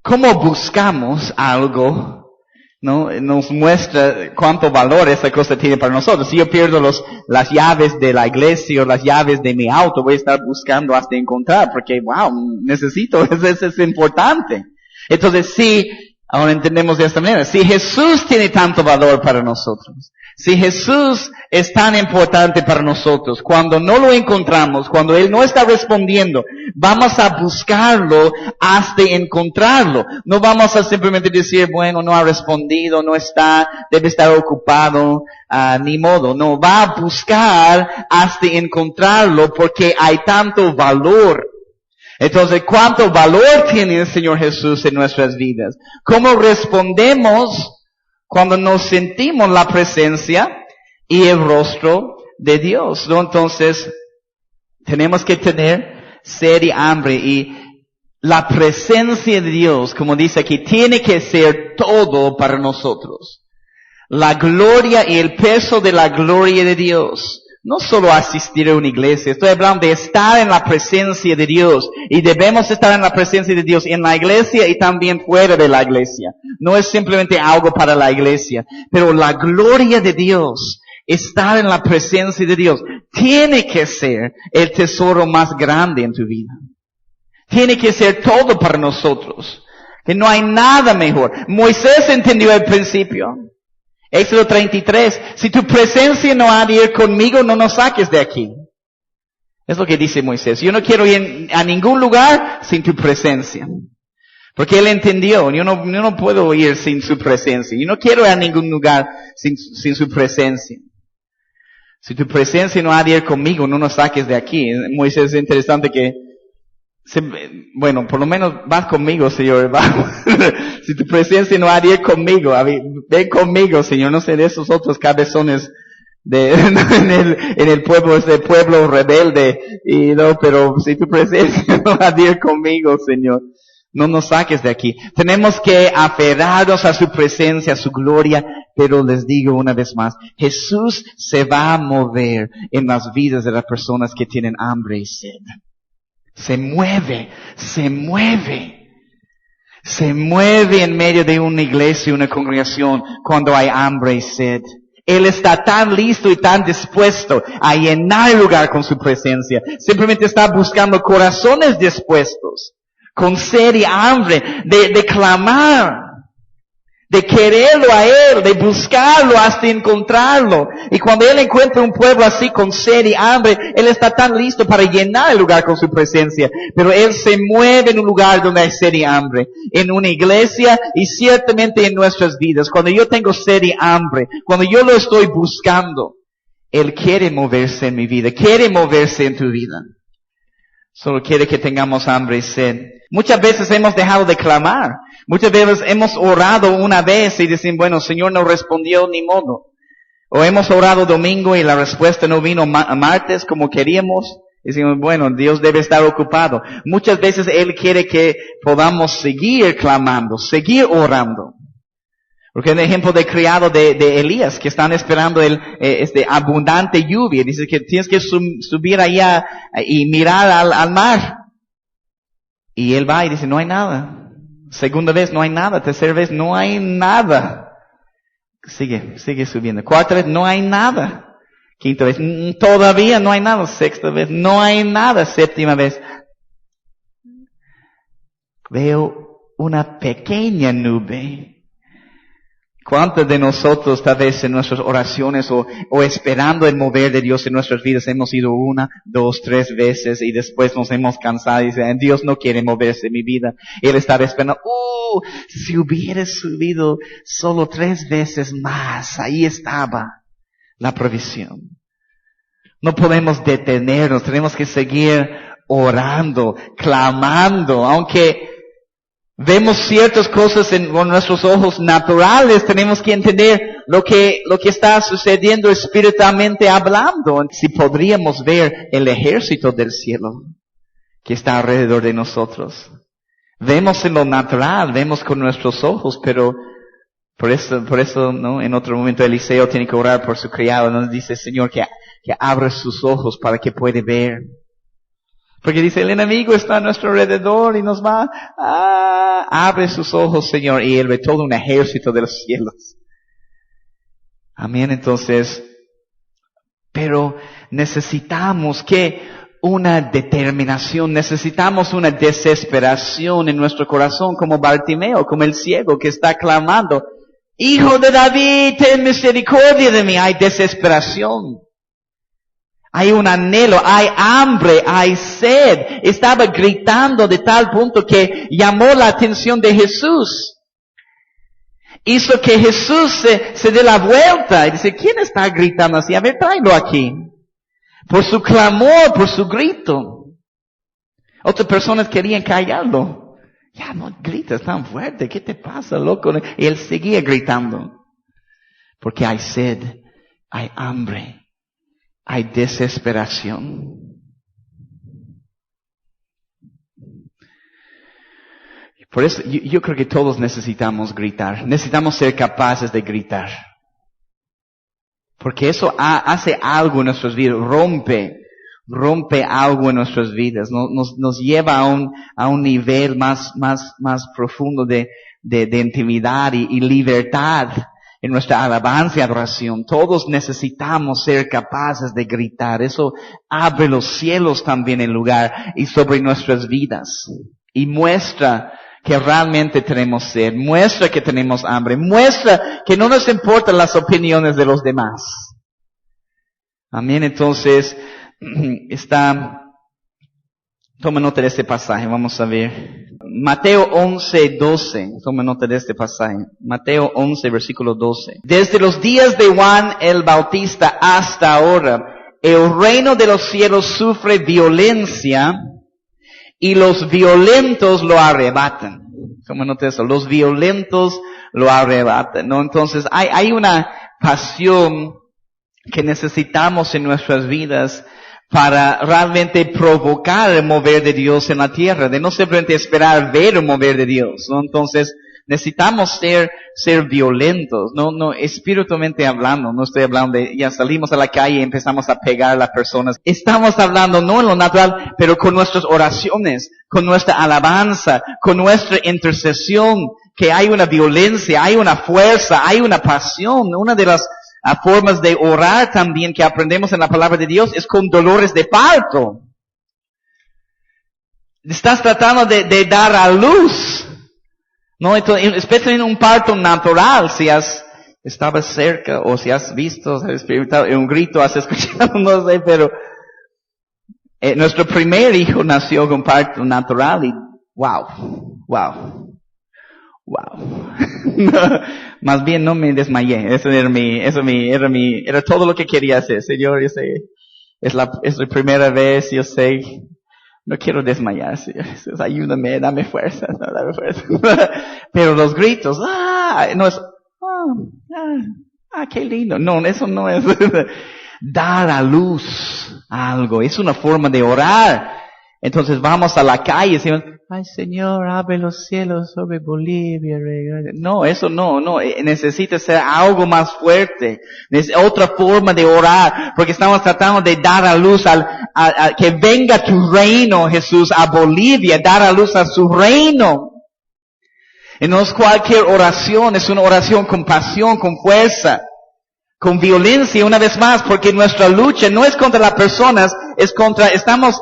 A: cómo buscamos algo, ¿no? Nos muestra cuánto valor esa cosa tiene para nosotros. Si yo pierdo las llaves de la iglesia o las llaves de mi auto, voy a estar buscando hasta encontrar, porque, necesito, eso es importante. Entonces, ahora entendemos de esta manera. Si Jesús tiene tanto valor para nosotros, si Jesús es tan importante para nosotros, cuando no lo encontramos, cuando Él no está respondiendo, vamos a buscarlo hasta encontrarlo. No vamos a simplemente decir, bueno, no ha respondido, no está, debe estar ocupado, ni modo. No, va a buscar hasta encontrarlo porque hay tanto valor. Entonces, ¿cuánto valor tiene el Señor Jesús en nuestras vidas? ¿Cómo respondemos cuando nos sentimos la presencia y el rostro de Dios? ¿No? Entonces, tenemos que tener sed y hambre, y la presencia de Dios, como dice aquí, tiene que ser todo para nosotros. La gloria y el peso de la gloria de Dios. No solo asistir a una iglesia, estoy hablando de estar en la presencia de Dios. Y debemos estar en la presencia de Dios en la iglesia y también fuera de la iglesia. No es simplemente algo para la iglesia, pero la gloria de Dios, estar en la presencia de Dios, tiene que ser el tesoro más grande en tu vida. Tiene que ser todo para nosotros. Que no hay nada mejor. Moisés entendió al principio. Éxodo 33, si tu presencia no ha de ir conmigo, no nos saques de aquí. Es lo que dice Moisés. Yo no quiero ir a ningún lugar sin tu presencia. Porque él entendió, yo no puedo ir sin su presencia. Yo no quiero ir a ningún lugar sin su presencia. Si tu presencia no ha de ir conmigo, no nos saques de aquí. Moisés, es interesante que, bueno, por lo menos vas conmigo, Señor. Si tu presencia no ha de ir conmigo, ven conmigo, Señor. No sé de esos otros cabezones en el pueblo, ese pueblo rebelde. Pero si tu presencia no ha de ir conmigo, Señor, no nos saques de aquí. Tenemos que aferrarnos a su presencia, a su gloria. Pero les digo una vez más, Jesús se va a mover en las vidas de las personas que tienen hambre y sed. Se mueve en medio de una iglesia, una congregación, cuando hay hambre y sed. Él está tan listo y tan dispuesto a llenar el lugar con su presencia. Simplemente está buscando corazones dispuestos, con sed y hambre, de clamar, de quererlo a Él, de buscarlo hasta encontrarlo. Y cuando Él encuentra un pueblo así con sed y hambre, Él está tan listo para llenar el lugar con su presencia. Pero Él se mueve en un lugar donde hay sed y hambre. En una iglesia y ciertamente en nuestras vidas. Cuando yo tengo sed y hambre, cuando yo lo estoy buscando, Él quiere moverse en mi vida, quiere moverse en tu vida. Solo quiere que tengamos hambre y sed. Muchas veces hemos dejado de clamar. Muchas veces hemos orado una vez y decimos, bueno, Señor no respondió ni modo. O hemos orado domingo y la respuesta no vino martes como queríamos. Y decimos, bueno, Dios debe estar ocupado. Muchas veces Él quiere que podamos seguir clamando, seguir orando. Porque el ejemplo de criado de Elías, que están esperando abundante lluvia. Dice que tienes que subir allá y mirar al mar. Y él va y dice, no hay nada. Segunda vez, no hay nada. Tercera vez, no hay nada. Sigue subiendo. Cuarta vez, no hay nada. Quinta vez, todavía no hay nada. Sexta vez, no hay nada. Séptima vez, veo una pequeña nube. ¿Cuántos de nosotros tal vez en nuestras oraciones o esperando el mover de Dios en nuestras vidas hemos ido 1, 2, 3 veces y después nos hemos cansado y dicen, Dios no quiere moverse en mi vida? Él está esperando, si hubiera subido solo 3 veces más, ahí estaba la provisión. No podemos detenernos, tenemos que seguir orando, clamando, aunque vemos ciertas cosas con nuestros ojos naturales, tenemos que entender lo que está sucediendo espiritualmente hablando. Si podríamos ver el ejército del cielo que está alrededor de nosotros. Vemos en lo natural, vemos con nuestros ojos, pero por eso, ¿no? En otro momento Eliseo tiene que orar por su criado, nos dice, Señor, que abra sus ojos para que pueda ver. Porque dice, el enemigo está a nuestro alrededor y nos va, abre sus ojos, Señor, y Él ve todo un ejército de los cielos. Amén, entonces, pero necesitamos una determinación, necesitamos una desesperación en nuestro corazón como Bartimeo, como el ciego que está clamando, Hijo de David, ten misericordia de mí. Hay desesperación. Hay un anhelo, hay hambre, hay sed. Estaba gritando de tal punto que llamó la atención de Jesús. Hizo que Jesús se dé la vuelta y dice, ¿quién está gritando así? A ver, tráelo aquí. Por su clamor, por su grito. Otras personas querían callarlo. Ya no gritas tan fuerte, ¿qué te pasa, loco? Y él seguía gritando. Porque hay sed, hay hambre, hay desesperación. Por eso yo creo que todos necesitamos gritar. Necesitamos ser capaces de gritar. Porque eso hace algo en nuestras vidas, rompe algo en nuestras vidas, nos lleva a un nivel más profundo de intimidad y libertad en nuestra alabanza y adoración. Todos necesitamos ser capaces de gritar. Eso abre los cielos también en lugar y sobre nuestras vidas. Y muestra que realmente tenemos sed, muestra que tenemos hambre, muestra que no nos importan las opiniones de los demás. Amén. Entonces, toma nota de este pasaje, vamos a ver. Mateo 11:12, toma nota de este pasaje. Mateo 11, versículo 12. Desde los días de Juan el Bautista hasta ahora, el reino de los cielos sufre violencia, y los violentos lo arrebatan. ¿Cómo nota eso? Los violentos lo arrebatan, ¿no? Entonces, hay una pasión que necesitamos en nuestras vidas para realmente provocar el mover de Dios en la tierra, de no simplemente esperar ver el mover de Dios, ¿no? Entonces, necesitamos ser violentos, no, espiritualmente hablando, no estoy hablando de, ya salimos a la calle y empezamos a pegar a las personas. Estamos hablando no en lo natural, pero con nuestras oraciones, con nuestra alabanza, con nuestra intercesión, que hay una violencia, hay una fuerza, hay una pasión. Una de las formas de orar también que aprendemos en la palabra de Dios es con dolores de parto. Estás tratando de dar a luz. No, entonces, especialmente en un parto natural, si estabas cerca, o si has visto, has experimentado un grito, has escuchado, no sé, pero nuestro primer hijo nació con parto natural y wow. No, más bien no me desmayé, era todo lo que quería hacer. Señor, yo sé, es la primera vez, yo sé, no quiero desmayar, Señor, ayúdame, dame fuerza. Pero los gritos, no es, qué lindo. No, eso no es. Dar a luz algo, es una forma de orar. Entonces vamos a la calle y decimos, ay Señor, abre los cielos sobre Bolivia. No, eso no, necesita ser algo más fuerte. Es otra forma de orar, porque estamos tratando de dar a luz a que venga tu reino, Jesús, a Bolivia, dar a luz a su reino. Y no es cualquier oración, es una oración con pasión, con fuerza, con violencia, una vez más, porque nuestra lucha no es contra las personas, estamos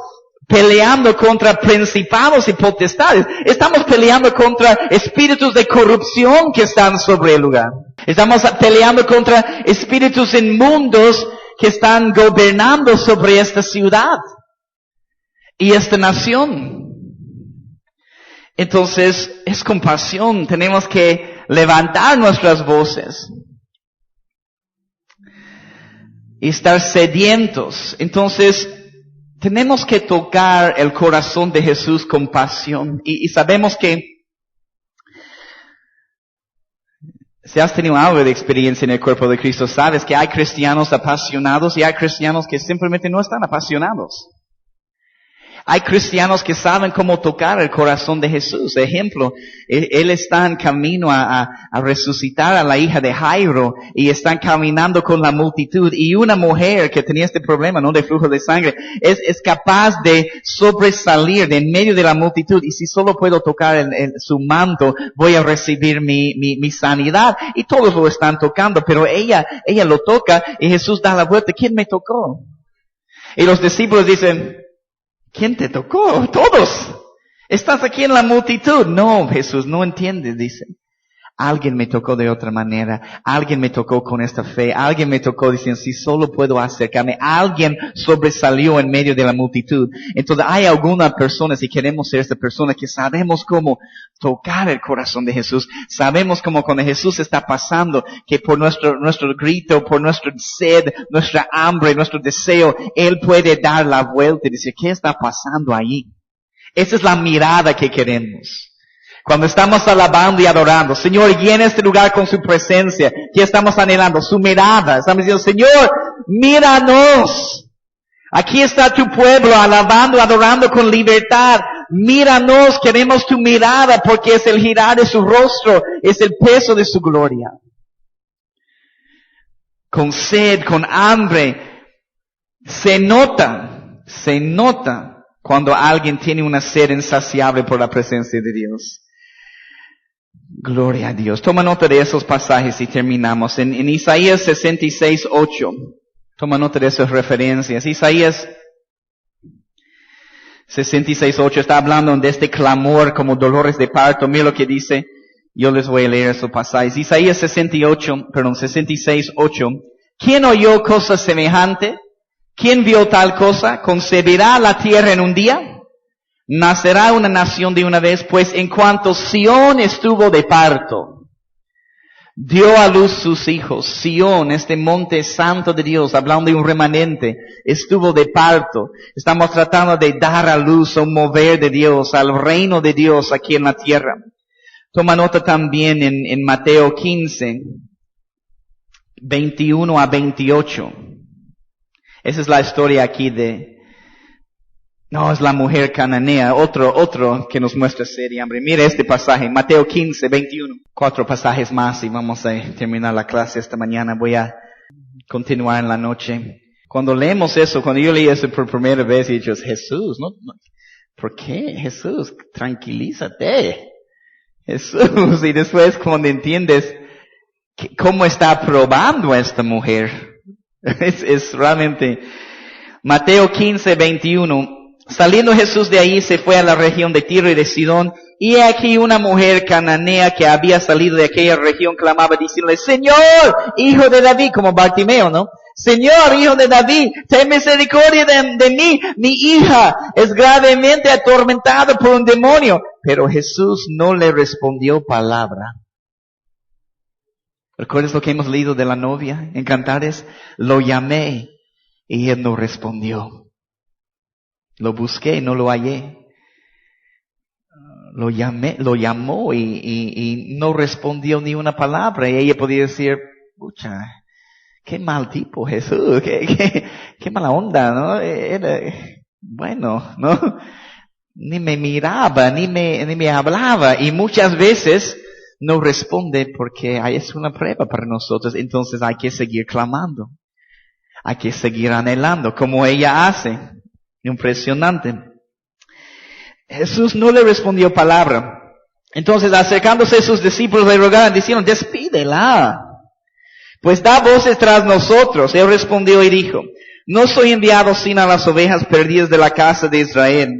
A: peleando contra principados y potestades. Estamos peleando contra espíritus de corrupción que están sobre el lugar. Estamos peleando contra espíritus inmundos que están gobernando sobre esta ciudad y esta nación. Entonces, es compasión. Tenemos que levantar nuestras voces y estar sedientos. Entonces, tenemos que tocar el corazón de Jesús con pasión. Y sabemos que si has tenido algo de experiencia en el cuerpo de Cristo, sabes que hay cristianos apasionados y hay cristianos que simplemente no están apasionados. Hay cristianos que saben cómo tocar el corazón de Jesús. Ejemplo, él está en camino a resucitar a la hija de Jairo y están caminando con la multitud. Y una mujer que tenía este problema, ¿no?, de flujo de sangre, es capaz de sobresalir de en medio de la multitud. Y si solo puedo tocar su manto, voy a recibir mi sanidad. Y todos lo están tocando, pero ella lo toca y Jesús da la vuelta. ¿Quién me tocó? Y los discípulos dicen, ¿quién te tocó? Todos. Estás aquí en la multitud. No, Jesús, no entiendes, dice. Alguien me tocó de otra manera. Alguien me tocó con esta fe. Alguien me tocó diciendo, si solo puedo acercarme. Alguien sobresalió en medio de la multitud. Entonces hay algunas personas, y queremos ser esta persona, que sabemos cómo tocar el corazón de Jesús. Sabemos cómo cuando Jesús está pasando, que por nuestro grito, por nuestra sed, nuestra hambre, nuestro deseo, Él puede dar la vuelta y decir, ¿qué está pasando ahí? Esa es la mirada que queremos. Cuando estamos alabando y adorando, Señor, llena este lugar con su presencia. ¿Qué estamos anhelando? Su mirada. Estamos diciendo, Señor, míranos. Aquí está tu pueblo alabando, adorando con libertad. Míranos, queremos tu mirada porque es el girar de su rostro, es el peso de su gloria. Con sed, con hambre, se nota cuando alguien tiene una sed insaciable por la presencia de Dios. Gloria a Dios. Toma nota de esos pasajes y terminamos. En Isaías 66:8. Toma nota de esas referencias. Isaías 66:8 está hablando de este clamor como dolores de parto. Mira lo que dice. Yo les voy a leer esos pasajes. Isaías 66:8. ¿Quién oyó cosa semejante? ¿Quién vio tal cosa? ¿Concebirá la tierra en un día? ¿Nacerá una nación de una vez? Pues en cuanto Sión estuvo de parto, dio a luz sus hijos. Sión, este monte santo de Dios, hablando de un remanente, estuvo de parto. Estamos tratando de dar a luz a un mover de Dios, al reino de Dios aquí en la tierra. Toma nota también en Mateo 15, 21 a 28. Esa es la historia aquí es la mujer cananea, otro que nos muestra sed y hambre. Mira este pasaje, Mateo 15, 21. 4 pasajes más y vamos a terminar la clase esta mañana. Voy a continuar en la noche. Cuando leemos eso, cuando yo leí eso por primera vez, y yo, Jesús, no, ¿por qué? Jesús, tranquilízate. Jesús, y después cuando entiendes cómo está probando a esta mujer, es realmente, Mateo 15, 21, saliendo Jesús de ahí se fue a la región de Tiro y de Sidón, y aquí una mujer cananea que había salido de aquella región clamaba diciéndole, Señor, hijo de David, como Bartimeo, ¿no? Señor, hijo de David, ten misericordia de mí, mi hija es gravemente atormentada por un demonio. Pero Jesús no le respondió palabra. ¿Recuerdas lo que hemos leído de la novia en Cantares? Lo llamé y él no respondió. Lo busqué y no lo hallé. Lo llamó y no respondió ni una palabra. Y ella podía decir, pucha, qué mal tipo Jesús, qué mala onda, ¿no? Bueno, ¿no? Ni me miraba, ni me hablaba. Y muchas veces no responde porque es una prueba para nosotros. Entonces hay que seguir clamando. Hay que seguir anhelando, como ella hace. Impresionante. Jesús no le respondió palabra. Entonces, acercándose a sus discípulos, le rogaron, diciendo, despídela, pues da voces tras nosotros. Él respondió y dijo, no soy enviado sino a las ovejas perdidas de la casa de Israel.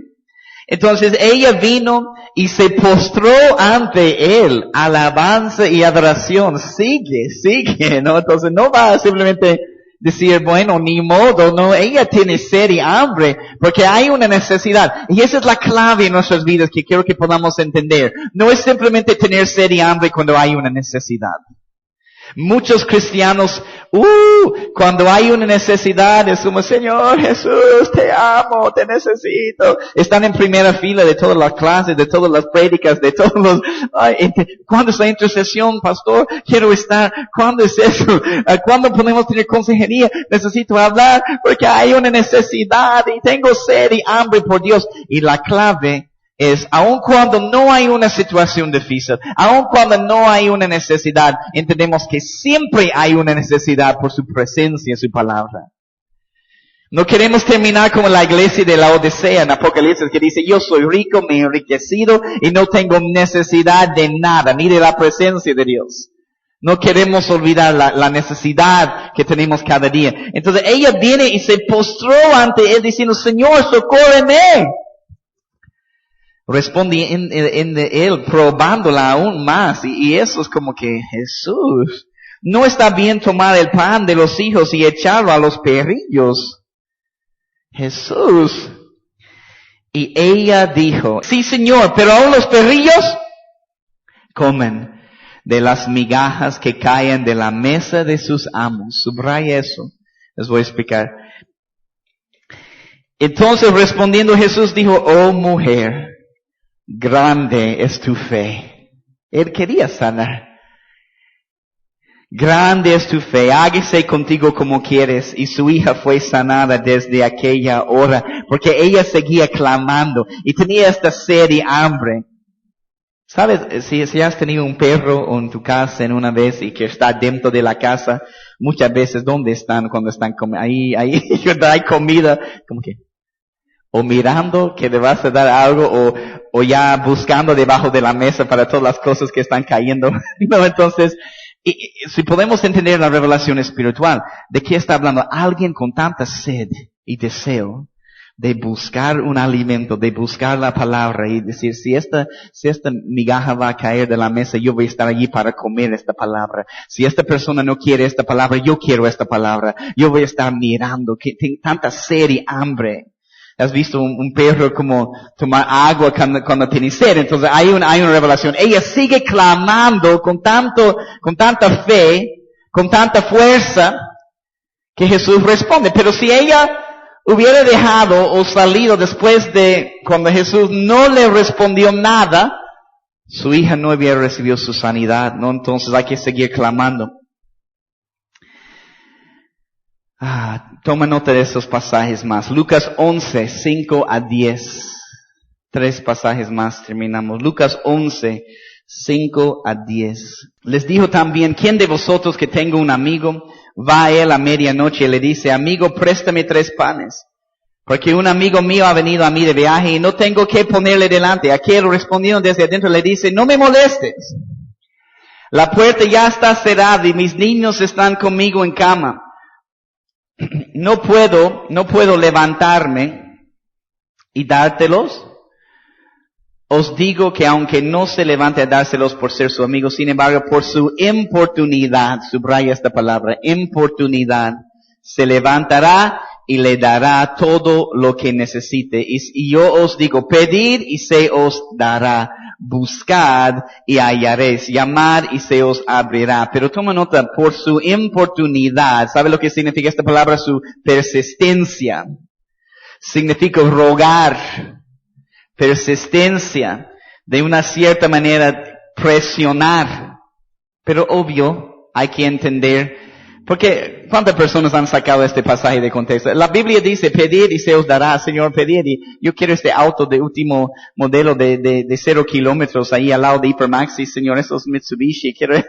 A: Entonces ella vino y se postró ante él, alabanza y adoración. Sigue, ¿no? Entonces no va a simplemente decir, bueno, ni modo, no, ella tiene sed y hambre, porque hay una necesidad. Y esa es la clave en nuestras vidas que quiero que podamos entender. No es simplemente tener sed y hambre cuando hay una necesidad. Muchos cristianos, cuando hay una necesidad, es como, Señor Jesús, te amo, te necesito. Están en primera fila de todas las clases, de todas las prédicas, de todos los, ¿cuándo es la intercesión, pastor? Quiero estar. ¿Cuándo es eso? ¿Cuándo podemos tener consejería? Necesito hablar porque hay una necesidad y tengo sed y hambre por Dios. Y la clave es, aun cuando no hay una situación difícil, aun cuando no hay una necesidad, entendemos que siempre hay una necesidad por su presencia, su palabra. No queremos terminar como la iglesia de la Odisea en Apocalipsis que dice, yo soy rico, me he enriquecido y no tengo necesidad de nada, ni de la presencia de Dios. No queremos olvidar la necesidad que tenemos cada día. Entonces ella viene y se postró ante él diciendo, Señor, socórreme. Responde en él, probándola aún más. Y eso es como que, Jesús, no está bien tomar el pan de los hijos y echarlo a los perrillos. Jesús. Y ella dijo, sí, Señor, pero aún los perrillos comen de las migajas que caen de la mesa de sus amos. Subraya eso. Les voy a explicar. Entonces respondiendo Jesús dijo, oh mujer, grande es tu fe. Él quería sanar. Grande es tu fe, hágase contigo como quieres. Y su hija fue sanada desde aquella hora, porque ella seguía clamando y tenía esta sed y hambre. ¿Sabes? Si has tenido un perro en tu casa en una vez y que está dentro de la casa, muchas veces, ¿dónde están cuando están comiendo? Ahí, cuando hay comida, como que, o mirando que le vas a dar algo, o ya buscando debajo de la mesa para todas las cosas que están cayendo. No, entonces, y si podemos entender la revelación espiritual, ¿de qué está hablando? Alguien con tanta sed y deseo de buscar un alimento, de buscar la palabra y decir, si esta migaja va a caer de la mesa, yo voy a estar allí para comer esta palabra. Si esta persona no quiere esta palabra, yo quiero esta palabra. Yo voy a estar mirando, que tengo tanta sed y hambre. ¿Has visto un perro como tomar agua cuando tiene sed? Entonces hay una revelación. Ella sigue clamando con tanta fe, con tanta fuerza, que Jesús responde. Pero si ella hubiera dejado o salido después de cuando Jesús no le respondió nada, su hija no hubiera recibido su sanidad, ¿no? Entonces hay que seguir clamando. Toma nota de esos pasajes más. Lucas 11, 5 a 10. 3 pasajes más, terminamos. Lucas 11, 5 a 10. Les dijo también, ¿quién de vosotros que tenga un amigo, va a él a medianoche y le dice, amigo, préstame 3 panes? Porque un amigo mío ha venido a mí de viaje y no tengo que ponerle delante. Aquel respondiendo desde adentro le dice, no me molestes. La puerta ya está cerrada y mis niños están conmigo en cama. No puedo levantarme y dártelos. Os digo que aunque no se levante a dárselos por ser su amigo, sin embargo, por su importunidad, subraya esta palabra, importunidad, se levantará y le dará todo lo que necesite. Y yo os digo, pedid y se os dará. Buscad y hallaréis, llamad y se os abrirá. Pero toma nota, por su importunidad, ¿sabe lo que significa esta palabra? Su persistencia. Significa rogar, persistencia, de una cierta manera presionar. Pero obvio, hay que entender, porque ¿cuántas personas han sacado este pasaje de contexto? La Biblia dice, pedid y se os dará, Señor, pedid. Y yo quiero este auto de último modelo de 0 kilómetros ahí al lado de Hipermaxi, Señor, esos Mitsubishi. Quiero,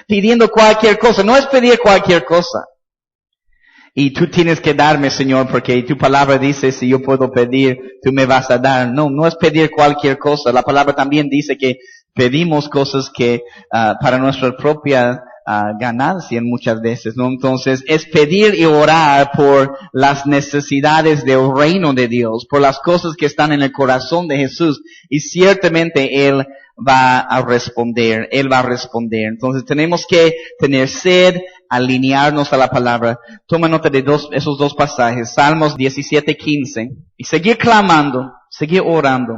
A: pidiendo cualquier cosa. No es pedir cualquier cosa. Y tú tienes que darme, Señor, porque tu palabra dice, si yo puedo pedir, tú me vas a dar. No es pedir cualquier cosa. La palabra también dice que pedimos cosas que, para nuestra propia ganancia muchas veces, ¿no? Entonces, es pedir y orar por las necesidades del reino de Dios, por las cosas que están en el corazón de Jesús, y ciertamente Él va a responder. Entonces, tenemos que tener sed, alinearnos a la palabra. Toma nota de esos 2 pasajes, Salmos 17:15, y seguir clamando, seguir orando,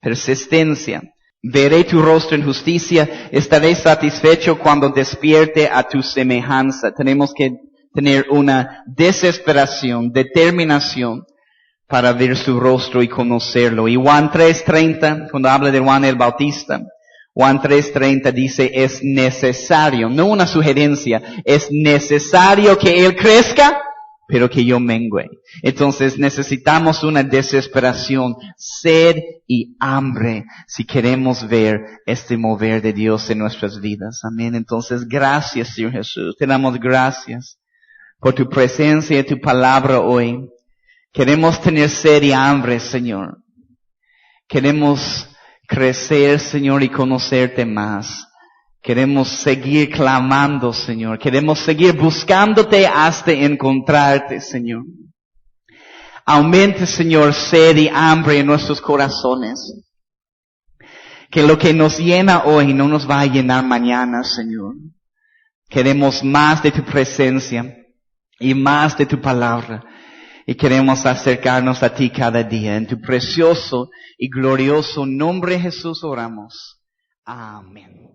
A: persistencia. Veré tu rostro en justicia, estaré satisfecho cuando despierte a tu semejanza. Tenemos que tener una desesperación, determinación para ver su rostro y conocerlo. Y Juan 3:30, cuando habla de Juan el Bautista, Juan 3:30 dice, es necesario, no una sugerencia, es necesario que Él crezca, pero que yo mengüe. Entonces necesitamos una desesperación, sed y hambre si queremos ver este mover de Dios en nuestras vidas. Amén. Entonces gracias, Señor Jesús. Te damos gracias por tu presencia y tu palabra hoy. Queremos tener sed y hambre, Señor. Queremos crecer, Señor, y conocerte más. Queremos seguir clamando, Señor. Queremos seguir buscándote hasta encontrarte, Señor. Aumente, Señor, sed y hambre en nuestros corazones. Que lo que nos llena hoy no nos va a llenar mañana, Señor. Queremos más de tu presencia y más de tu palabra. Y queremos acercarnos a ti cada día. En tu precioso y glorioso nombre, Jesús, oramos. Amén.